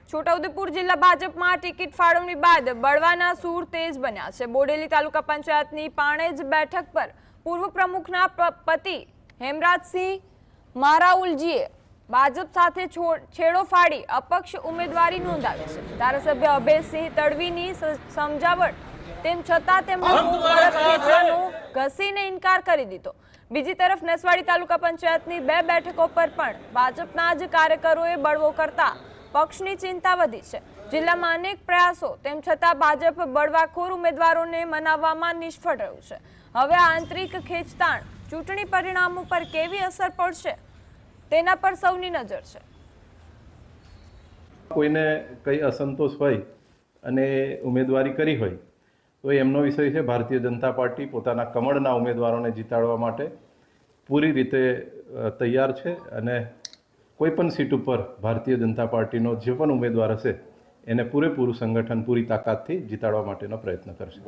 છોટાઉદેપુર જિલ્લા ભાજપમાં ટિકિટ ફાળવણી બાદ બળવાના સૂર તેજ બન્યા છે। બોડેલી તાલુકા પંચાયતની પાણેજ બેઠક પર પૂર્વ પ્રમુખના પતિ હેમરાજસિંહ મારાઉલજીએ ભાજપ સાથે છેડો ફાડી અપક્ષ ઉમેદવારી નોંધાવી છે। ધારાસભ્ય અભયસિંહ તડવીની સમજાવટ તેમ છતાં તેમણે પરત ખેંચવાનો ઘસીને ઇનકાર કરી દીધો। બીજી તરફ નસવાડી તાલુકા પંચાયતની 2 બેઠકો પર પણ ભાજપના જ કાર્યકરોએ બળવો કરતા પક્ષની ચિંતા વધી છે। જિલ્લામાં અનેક પ્રયાસો તેમ છતાં ભાજપ બળવાખોર ઉમેદવારોને મનાવવામાં નિષ્ફળ રહ્યું છે। હવે આ આંતરિક ખેંચતાણ ચૂંટણી પરિણામો પર કેવી અસર પડશે તેના પર સૌની નજર છે। કોઈને કઈ અસંતોષ હોય અને ઉમેદવારી કરી હોય તો એમનો વિષય છે। ભારતીય જનતા પાર્ટી પોતાના કમળના ઉમેદવારોને જીતાડવા માટે પૂરી રીતે તૈયાર છે અને કોઈ પણ સીટ ઉપર ભારતીય જનતા પાર્ટીનો જે પણ ઉમેદવાર હશે એને પૂરેપૂરું સંગઠન પૂરી તાકાતથી જીતાડવા માટેનો પ્રયત્ન કરશે।